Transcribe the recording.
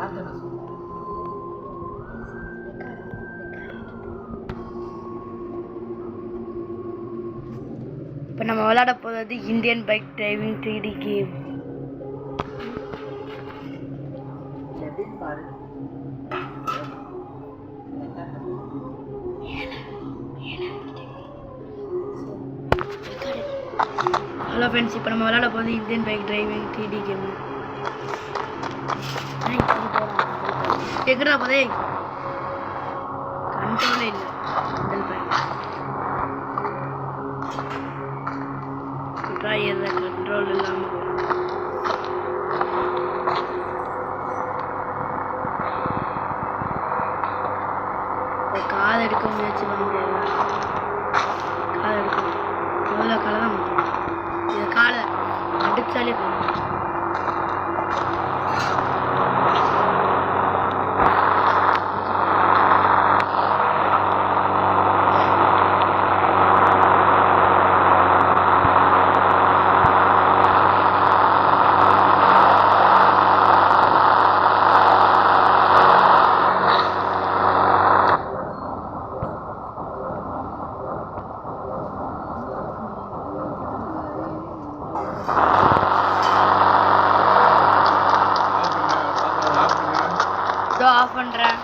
இப்போ நம்ம விளையாட போகிறது Indian bike driving 3D game. Hello friends, இப்போ நம்ம விளையாட போகிறது Indian bike driving 3D game. எங்கடா போதே கண்ட்ரோலே இல்லை. கண்ட்ரோல் இல்லாமல் காதை எடுக்க முயற்சி பண்ண முடியாது. காதை எடுக்கணும், முதல்ல காலை தான் மாற்றணும். இதை காலை அடித்தாலே போதும். ஆஃப் பண்ணுறேன்.